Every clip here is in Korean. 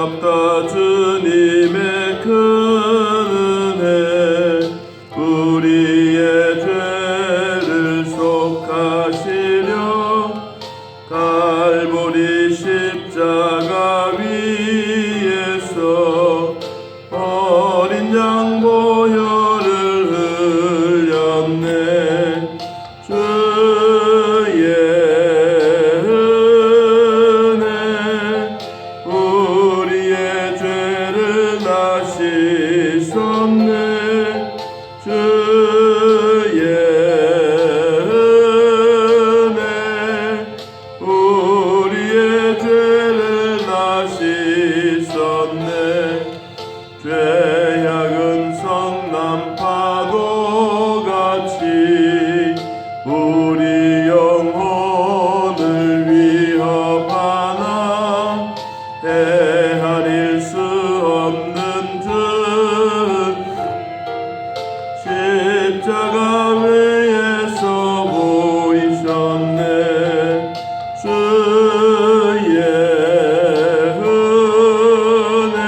고맙다 주님의 큰 은혜 우리의 죄를 속하시려 갈보리 십자가 위에서 어린 양 보혈을 흘렸네. 주의 은혜 우리의 죄를 다 씻었네. 주의 은혜 우리의 죄를 다 씻었네. 죄악은 성난 파도같이 우리 영혼을 위협하나 헤아릴 수 없는 주 십자가 위에서 보이셨네. 주의 은혜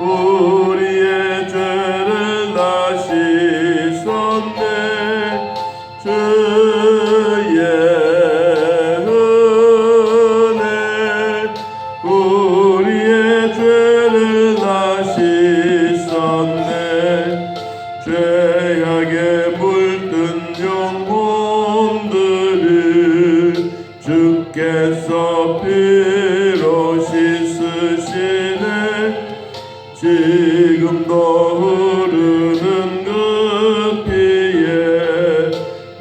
우리의 죄를 다 씻었네. 주의 은혜 우리의 죄를 다 씻었네. 죄악에 물든 영혼들을 주께서 피로 씻으시네. 지금도 흐르는 그 피에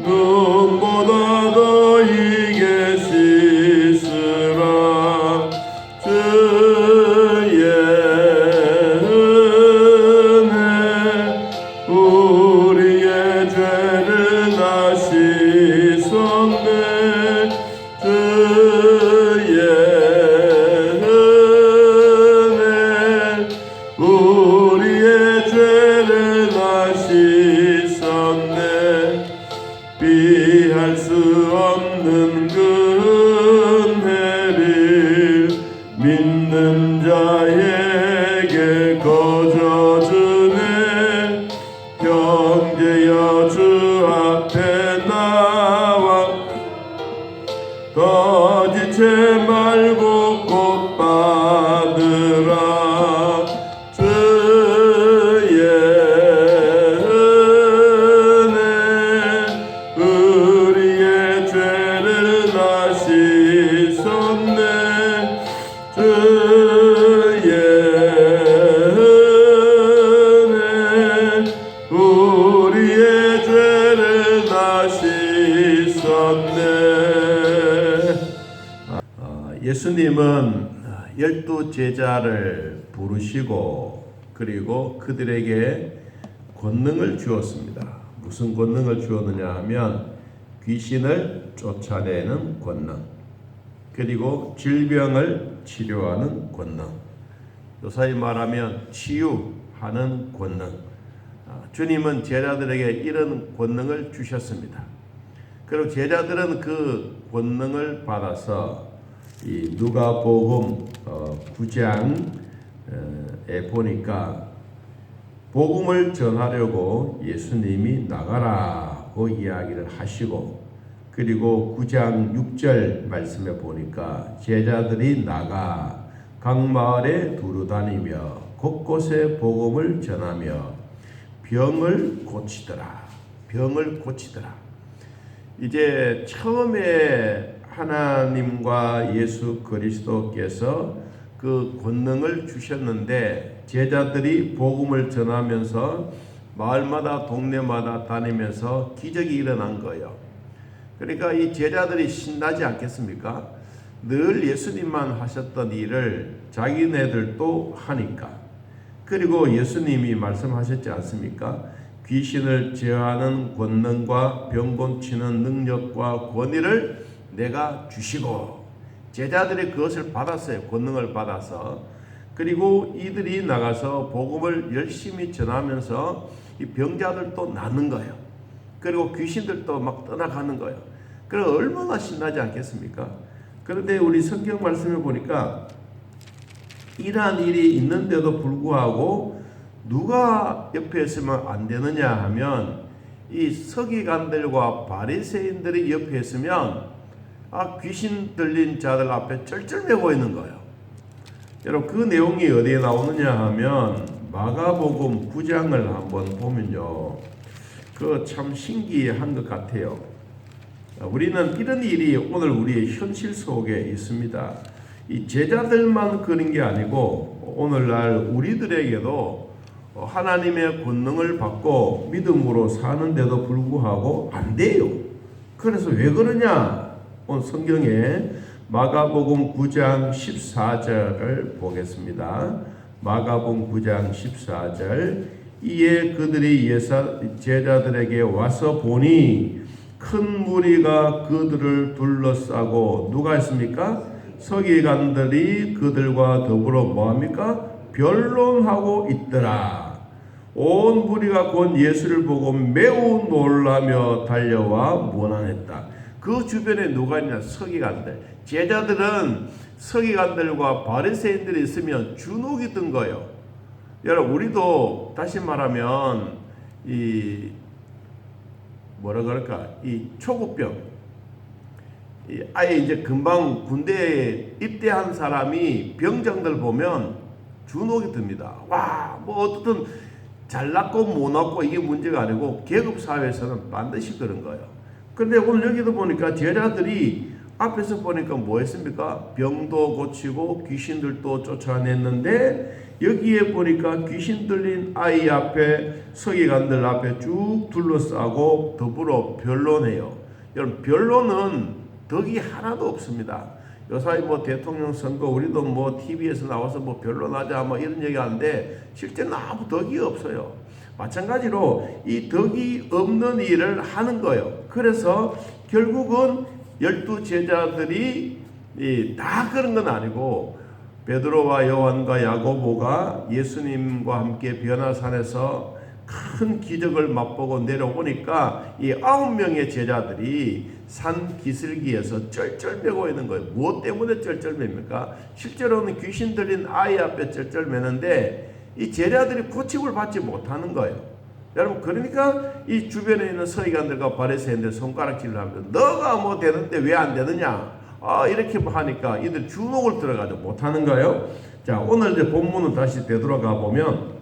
눈보다 더 이게 씻으라. 주의 은혜 우리의 죄를 다 씻었네. 주의 은혜 우리의 죄를 다 씻었네. 비할 수 없는 그 은혜를 믿는 자에게 거저주네. 형제여 주 앞에 나와 거짓지 말고 곧 받으라. 주의 은혜 우리의 죄를 다 씻었네. 주의 은혜 우리의 죄를 다 씻었네. 예수님은 12 제자를 부르시고 그리고 그들에게 권능을 주었습니다. 무슨 권능을 주었느냐 하면 귀신을 쫓아내는 권능, 그리고 질병을 치료하는 권능, 요사이 말하면 치유하는 권능. 주님은 제자들에게 이런 권능을 주셨습니다. 그리고 제자들은 그 권능을 받아서 이 누가복음 9장에 보니까 복음을 전하려고 예수님이 나가라고 이야기를 하시고, 그리고 9장 6절 말씀에 보니까 제자들이 나가 각 마을에 두루다니며 곳곳에 복음을 전하며 병을 고치더라. 병을 고치더라. 이제 처음에 하나님과 예수 그리스도께서 그 권능을 주셨는데 제자들이 복음을 전하면서 마을마다 동네마다 다니면서 기적이 일어난 거예요. 그러니까 이 제자들이 신나지 않겠습니까? 늘 예수님만 하셨던 일을 자기네들도 하니까. 그리고 예수님이 말씀하셨지 않습니까? 귀신을 제어하는 권능과 병 고치는 능력과 권위를 내가 주시고, 제자들이 그것을 받았어요. 권능을 받아서. 그리고 이들이 나가서 복음을 열심히 전하면서 이 병자들도 낫는 거예요. 그리고 귀신들도 막 떠나가는 거예요. 그럼 얼마나 신나지 않겠습니까? 그런데 우리 성경 말씀에 보니까 이러한 일이 있는데도 불구하고 누가 옆에 있으면 안 되느냐 하면 이 서기관들과 바리새인들이 옆에 있으면 귀신 들린 자들 앞에 쩔쩔매고 있는 거예요. 여러분 그 내용이 어디에 나오느냐 하면 마가복음 9장을 한번 보면요. 그 참 신기한 것 같아요. 우리는 이런 일이 오늘 우리의 현실 속에 있습니다. 이 제자들만 그런 게 아니고 오늘날 우리들에게도 하나님의 권능을 받고 믿음으로 사는데도 불구하고 안 돼요. 그래서 왜 그러냐? 오늘 성경에 마가복음 9장 14절을 보겠습니다. 마가복음 9장 14절 이에 그들이 제자들에게 와서 보니 큰 무리가 그들을 둘러싸고 누가 있습니까? 서기관들이 그들과 더불어 뭐합니까? 변론하고 있더라. 온 무리가 곧 예수를 보고 매우 놀라며 달려와 문안했다. 그 주변에 누가 있냐? 서기관들. 제자들은 서기관들과 바리새인들이 있으면 주눅이 든 거예요. 여러분 우리도 다시 말하면 이 초급병, 아예 이제 금방 군대에 입대한 사람이 병장들 보면 주눅이 듭니다. 뭐 어떻든 잘났고 못났고 이게 문제가 아니고 계급 사회에서는 반드시 그런 거예요. 그런데 오늘 여기도 보니까 제자들이 앞에서 보니까 뭐 했습니까? 병도 고치고 귀신들도 쫓아냈는데 여기에 보니까 귀신 들린 아이 앞에 서기관들 앞에 쭉 둘러싸고 더불어 변론해요. 여러분 변론은 덕이 하나도 없습니다. 요사이 대통령 선거 우리도 TV에서 나와서 변론하자 이런 얘기 하는데 실제는 아무 덕이 없어요. 마찬가지로 이 덕이 없는 일을 하는 거예요. 그래서 결국은 12 제자들이 다 그런 건 아니고 베드로와 요한과 야고보가 예수님과 함께 변화산에서 큰 기적을 맛보고 내려오니까 이 9명의 제자들이 산 기슭기에서 쩔쩔매고 있는 거예요. 무엇 때문에 쩔쩔맵니까? 실제로는 귀신 들린 아이 앞에 쩔쩔매는데 이 제자들이 고침을 받지 못하는 거예요. 여러분 그러니까 이 주변에 있는 서기관들과 바리새인들 손가락질을 하면서 너가 되는데 왜 안 되느냐? 이렇게 하니까 이들 주눅을 들어가지고 못하는 거예요. 자 오늘 이제 본문은 다시 되돌아가 보면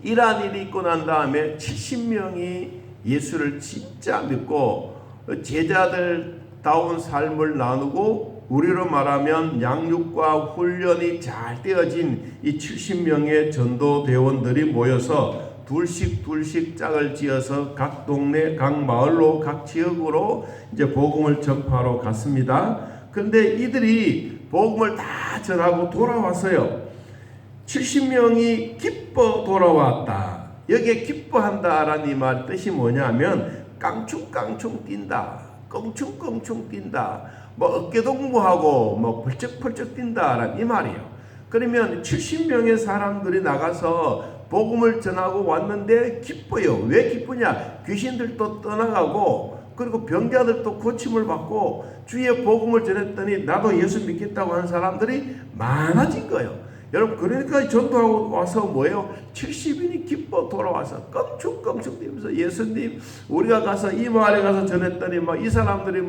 이러한 일이 있고 난 다음에 70명이 예수를 진짜 믿고 제자들다운 삶을 나누고 우리로 말하면 양육과 훈련이 잘 되어진 이 70명의 전도대원들이 모여서 둘씩 짝을 지어서 각 동네, 각 마을로, 각 지역으로 이제 복음을 전파하러 갔습니다. 그런데 이들이 복음을 다 전하고 돌아왔어요. 70명이 기뻐 돌아왔다. 여기에 기뻐한다라는 이 말 뜻이 뭐냐면 깡충깡충 뛴다, 껑충껑충 뛴다, 어깨동무하고 펄쩍펄쩍 뛴다라는 이 말이에요. 그러면 70명의 사람들이 나가서 복음을 전하고 왔는데 기뻐요. 왜 기쁘냐? 귀신들도 떠나가고 그리고 병자들도 고침을 받고 주의 복음을 전했더니 나도 예수 믿겠다고 하는 사람들이 많아진 거예요. 여러분 그러니까 전도하고 와서 뭐예요? 70인이 기뻐 돌아와서 껌충껌충 뛰면서 예수님 우리가 가서 이 마을에 가서 전했더니 이 사람들이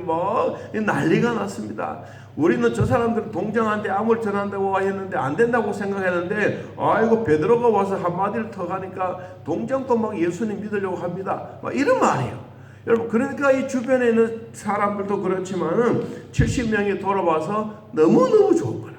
난리가 났습니다. 우리는 저 사람들 동정한테 암을 전한다고 했는데 안 된다고 생각했는데 아이고 베드로가 와서 한마디를 더 하니까 동정도 예수님 믿으려고 합니다. 이런 말이에요. 여러분 그러니까 이 주변에 있는 사람들도 그렇지만은 70명이 돌아와서 너무너무 좋은 거라.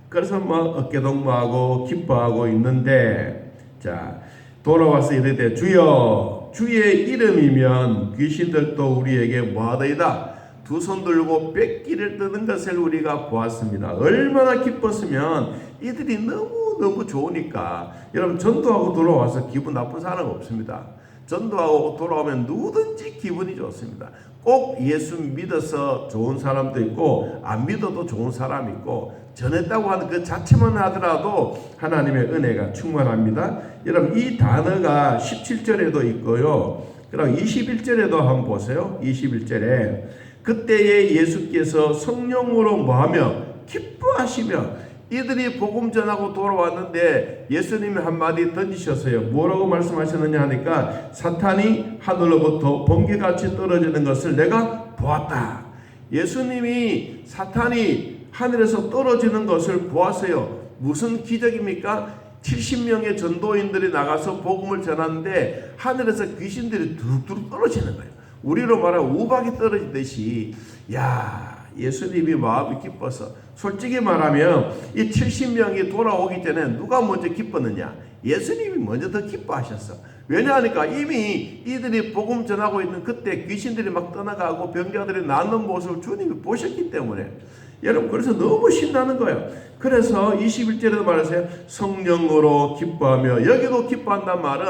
그래서 어깨동무하고 기뻐하고 있는데 자 돌아와서 이르되 주여 주의 이름이면 귀신들도 우리에게 뭐하더이다. 두 손 들고 뺏기를 뜨는 것을 우리가 보았습니다. 얼마나 기뻤으면 이들이 너무너무 좋으니까. 여러분 전도하고 돌아와서 기분 나쁜 사람 없습니다. 전도하고 돌아오면 누구든지 기분이 좋습니다. 꼭 예수 믿어서 좋은 사람도 있고 안 믿어도 좋은 사람이 있고 전했다고 하는 그 자체만 하더라도 하나님의 은혜가 충만합니다. 여러분 이 단어가 17절에도 있고요. 그럼 21절에도 한번 보세요. 21절에 그때에 예수께서 성령으로 뭐하며 기뻐하시며 이들이 복음 전하고 돌아왔는데 예수님이 한마디 던지셨어요. 뭐라고 말씀하셨느냐 하니까 사탄이 하늘로부터 번개같이 떨어지는 것을 내가 보았다. 예수님이 사탄이 하늘에서 떨어지는 것을 보았어요. 무슨 기적입니까? 70명의 전도인들이 나가서 복음을 전하는데 하늘에서 귀신들이 두룩두룩 떨어지는 거예요. 우리로 말하면 우박이 떨어지듯이. 야, 예수님이 마음이 기뻐서, 솔직히 말하면 이 70명이 돌아오기 전에 누가 먼저 기뻤느냐? 예수님이 먼저 더 기뻐하셨어. 왜냐하니까 이미 이들이 복음 전하고 있는 그때 귀신들이 막 떠나가고 병자들이 낫는 모습을 주님이 보셨기 때문에. 여러분, 그래서 너무 신나는 거예요. 그래서 21절에도 말하세요. 성령으로 기뻐하며. 여기도 기뻐한다는 말은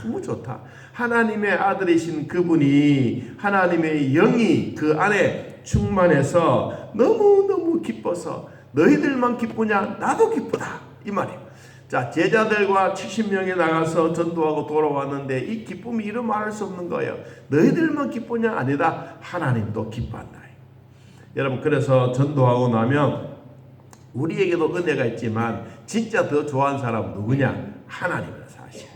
너무 좋다. 하나님의 아들이신 그분이, 하나님의 영이 그 안에 충만해서 너무너무 기뻐서 너희들만 기쁘냐? 나도 기쁘다. 이 말이에요. 자, 제자들과 70명이 나가서 전도하고 돌아왔는데 이 기쁨이 이루 말할 수 없는 거예요. 너희들만 기쁘냐? 아니다. 하나님도 기뻐한다. 여러분, 그래서 전도하고 나면 우리에게도 은혜가 있지만 진짜 더 좋아하는 사람은 누구냐? 하나님이라 사실.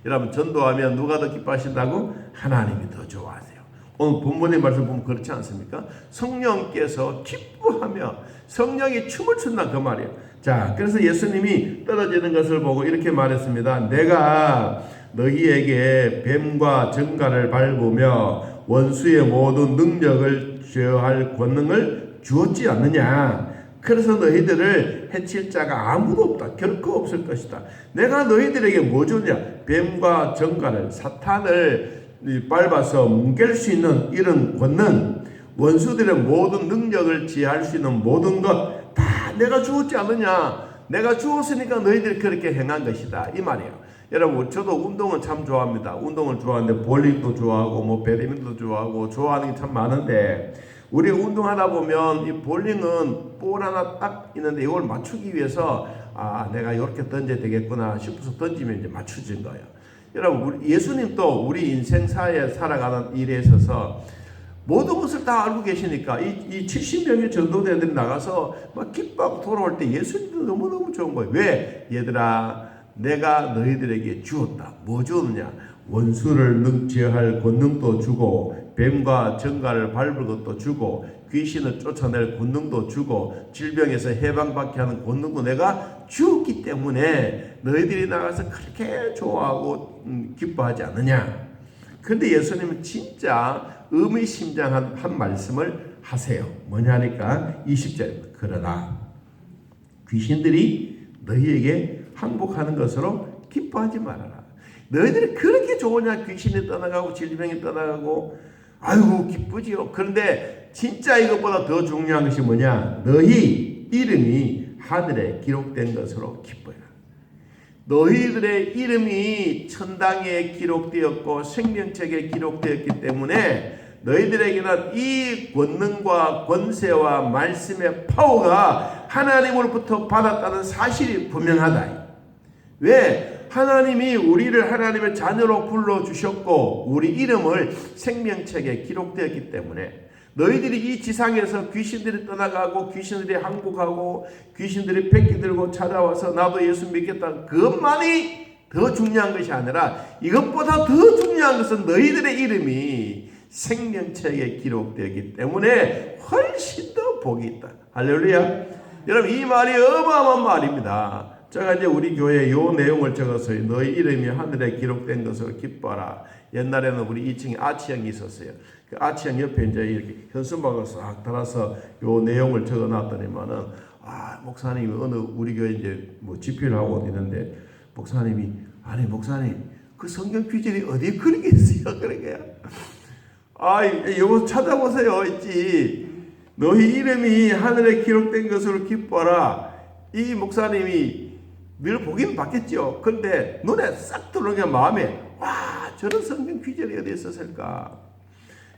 여러분, 전도하면 누가 더 기뻐하신다고? 하나님이 더 좋아하세요. 오늘 본문의 말씀 보면 그렇지 않습니까? 성령께서 기뻐하며 성령이 춤을 춘다 그 말이에요. 자, 그래서 예수님이 떨어지는 것을 보고 이렇게 말했습니다. 내가 너희에게 뱀과 정갈을 밟으며 원수의 모든 능력을 제어할 권능을 주었지 않느냐. 그래서 너희들을 해칠 자가 아무도 없다. 결코 없을 것이다. 내가 너희들에게 뭐 주냐? 뱀과 정갈을, 사탄을 밟아서 뭉갤 수 있는 이런 권능, 원수들의 모든 능력을 지휘할 수 있는 모든 것 다 내가 주었지 않느냐. 내가 주었으니까 너희들이 그렇게 행한 것이다. 이 말이에요. 여러분, 저도 운동은 참 좋아합니다. 운동을 좋아하는데 볼링도 좋아하고 뭐 배드민턴도 좋아하고 좋아하는 게 참 많은데, 우리 운동하다 보면 이 볼링은 볼 하나 딱 있는데 이걸 맞추기 위해서 내가 이렇게 던져야 되겠구나 싶어서 던지면 이제 맞춰진 거예요. 여러분, 예수님도 우리 인생사에 살아가는 일에 있어서 모든 것을 다 알고 계시니까 이 70명의 전도대들이 나가서 막 기뻐하고 돌아올 때 예수님도 너무너무 좋은 거예요. 왜? 얘들아, 내가 너희들에게 주었다. 뭐 주었느냐? 원수를 제어할 권능도 주고, 뱀과 정갈을 밟을 것도 주고, 귀신을 쫓아낼 권능도 주고, 질병에서 해방받게 하는 권능도 내가 주었기 때문에 너희들이 나가서 그렇게 좋아하고 기뻐하지 않느냐. 그런데 예수님은 진짜 의미심장한 한 말씀을 하세요. 뭐냐니까 20절입니다. 그러나 귀신들이 너희에게 항복하는 것으로 기뻐하지 말아라. 너희들이 그렇게 좋으냐? 귀신이 떠나가고 질병이 떠나가고 아이고 기쁘지요. 그런데 진짜 이것보다 더 중요한 것이 뭐냐? 너희 이름이 하늘에 기록된 것으로 기뻐해라. 너희들의 이름이 천당에 기록되었고 생명책에 기록되었기 때문에 너희들에게는 이 권능과 권세와 말씀의 파워가 하나님으로부터 받았다는 사실이 분명하다. 왜? 하나님이 우리를 하나님의 자녀로 불러주셨고 우리 이름을 생명책에 기록되었기 때문에 너희들이 이 지상에서 귀신들이 떠나가고 귀신들이 항복하고 귀신들이 백기 들고 찾아와서 나도 예수 믿겠다, 그것만이 더 중요한 것이 아니라 이것보다 더 중요한 것은 너희들의 이름이 생명책에 기록되기 때문에 훨씬 더 복이 있다. 할렐루야. 여러분, 이 말이 어마어마한 말입니다. 제가 이제 우리 교회에 이 내용을 적었어요. 너희 이름이 하늘에 기록된 것을 기뻐하라. 옛날에는 우리 2층에 아치형이 있었어요. 그 아치형 옆에 이제 이렇게 현수막을 싹 달아서 이 내용을 적어 놨더니만은, 목사님이 어느 우리 교회 이제 뭐 집회를 하고 있는데, 목사님이, 아니, 목사님, 그 성경 규절이 어디에 그런 게 있어요? 그러게요. 이거 찾아보세요. 있지. 너희 이름이 하늘에 기록된 것으로 기뻐하라. 이 목사님이 늘 보긴 봤겠죠. 근데 눈에 싹 들어오는 게 마음에, 저런 성경 규절이 어디에 있었을까?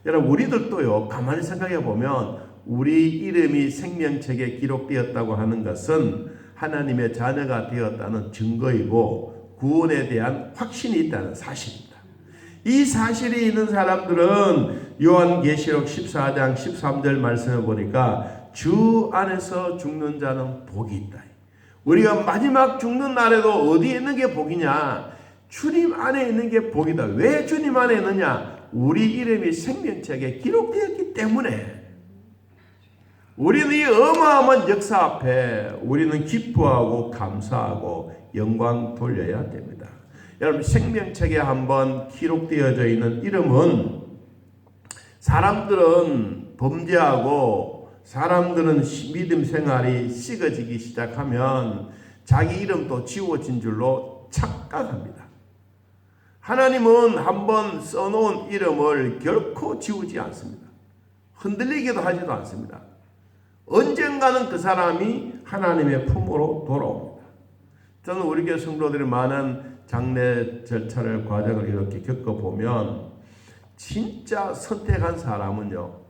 여러분, 우리들도요, 가만히 생각해 보면 우리 이름이 생명책에 기록되었다고 하는 것은 하나님의 자녀가 되었다는 증거이고 구원에 대한 확신이 있다는 사실입니다. 이 사실이 있는 사람들은 요한계시록 14장 13절 말씀을 보니까 주 안에서 죽는 자는 복이 있다. 우리가 마지막 죽는 날에도 어디에 있는 게 복이냐? 주님 안에 있는 게 복이다. 왜 주님 안에 있느냐? 우리 이름이 생명책에 기록되었기 때문에. 우리는 이 어마어마한 역사 앞에 우리는 기뻐하고 감사하고 영광 돌려야 됩니다. 여러분, 생명책에 한번 기록되어져 있는 이름은 사람들은 범죄하고 사람들은 믿음 생활이 식어지기 시작하면 자기 이름도 지워진 줄로 착각합니다. 하나님은 한번 써놓은 이름을 결코 지우지 않습니다. 흔들리기도 하지도 않습니다. 언젠가는 그 사람이 하나님의 품으로 돌아옵니다. 저는 우리 교회 성도들이 많은 장례 절차를 과정을 이렇게 겪어보면 진짜 선택한 사람은요,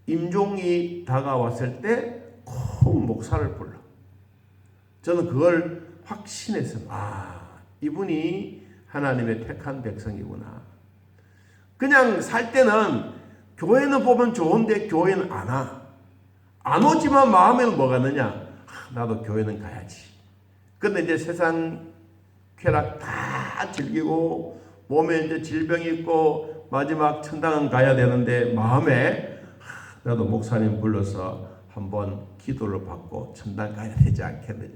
임종이 다가왔을 때 꼭 목사를 불러. 저는 그걸 확신했어요. 이분이 하나님의 택한 백성이구나. 그냥 살 때는 교회는 보면 좋은데 교회는 안 와. 안 오지만 마음에는 뭐가 있느냐? 나도 교회는 가야지. 근데 이제 세상 쾌락 다 즐기고 몸에 이제 질병이 있고 마지막 천당은 가야 되는데 마음에 나도 목사님 불러서 한번 기도를 받고 천당 가야 되지 않겠느냐.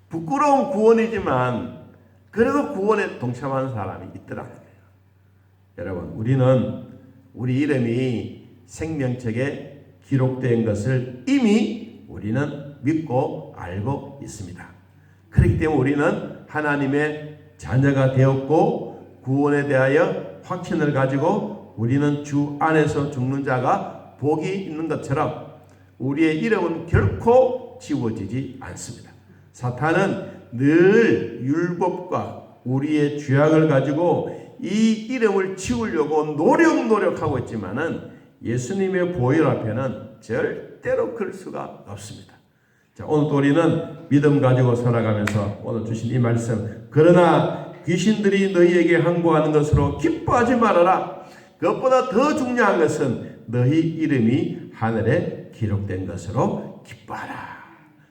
부끄러운 구원이지만 그래도 구원에 동참하는 사람이 있더라는 거예요. 여러분, 우리는 우리 이름이 생명책에 기록된 것을 이미 우리는 믿고 알고 있습니다. 그렇기 때문에 우리는 하나님의 자녀가 되었고 구원에 대하여 확신을 가지고 우리는 주 안에서 죽는 자가 복이 있는 것처럼 우리의 이름은 결코 지워지지 않습니다. 사탄은 늘 율법과 우리의 죄악을 가지고 이 이름을 지우려고 노력하고 있지만은 예수님의 보혈 앞에는 절대로 그럴 수가 없습니다. 자, 오늘도 우리는 믿음 가지고 살아가면서 오늘 주신 이 말씀, 그러나 귀신들이 너희에게 항복하는 것으로 기뻐하지 말아라. 그것보다 더 중요한 것은 너희 이름이 하늘에 기록된 것으로 기뻐하라.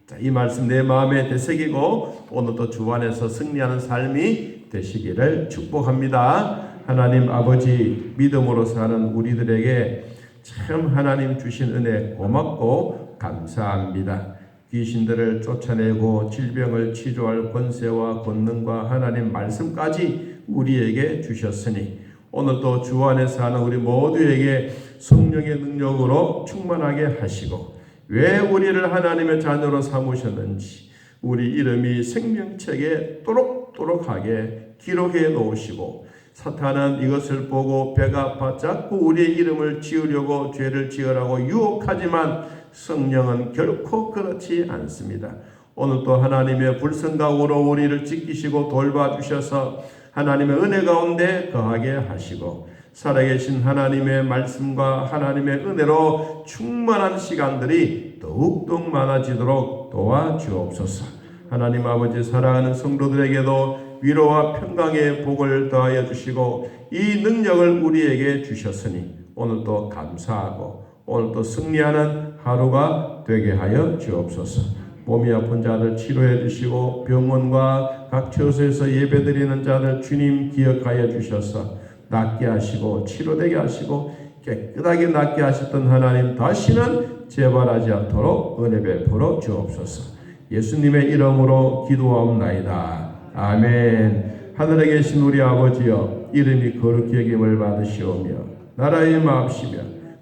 자, 이 말씀 내 마음에 되새기고 오늘도 주 안에서 승리하는 삶이 되시기를 축복합니다. 하나님 아버지, 믿음으로 사는 우리들에게 참 하나님 주신 은혜 고맙고 감사합니다. 귀신들을 쫓아내고 질병을 치료할 권세와 권능과 하나님 말씀까지 우리에게 주셨으니 오늘도 주 안에 사는 우리 모두에게 성령의 능력으로 충만하게 하시고 왜 우리를 하나님의 자녀로 삼으셨는지 우리 이름이 생명책에 또록또록하게 기록해 놓으시고 사탄은 이것을 보고 배가 아파 자꾸 우리의 이름을 지으려고 죄를 지으라고 유혹하지만 성령은 결코 그렇지 않습니다. 오늘도 하나님의 불성각으로 우리를 지키시고 돌봐주셔서 하나님의 은혜 가운데 거하게 하시고 살아계신 하나님의 말씀과 하나님의 은혜로 충만한 시간들이 더욱더 많아지도록 도와주옵소서. 하나님 아버지, 사랑하는 성도들에게도 위로와 평강의 복을 더하여 주시고 이 능력을 우리에게 주셨으니 오늘도 감사하고 오늘도 승리하는 하루가 되게 하여 주옵소서. 몸이 아픈 자들 치료해 주시고 병원과 각 처소에서 예배드리는 자들 주님 기억하여 주셔서 낫게 하시고 치료되게 하시고 깨끗하게 낫게 하셨던 하나님 다시는 재발하지 않도록 은혜 베풀어 주옵소서. 예수님의 이름으로 기도하옵나이다. 아멘. 하늘에 계신 우리 아버지여, 이름이 거룩히 여김을 받으시오며 나라의 마옵시며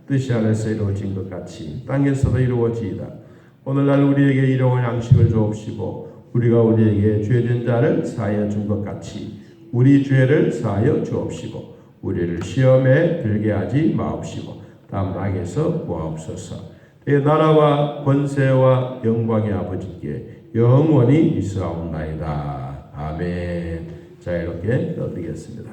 뜻이 하늘에서 이루어진 것 같이 땅에서도 이루어지이다. 오늘날 우리에게 일용할 양식을 주옵시고 우리가 우리에게 죄진 자를 사하여 준 것 같이 우리 죄를 사하여 주옵시고 우리를 시험에 들게 하지 마옵시고 다음 악에서 구하옵소서. 내 나라와 권세와 영광의 아버지께 영원히 있사옵나이다. 아멘. 자, 이렇게 드리겠습니다.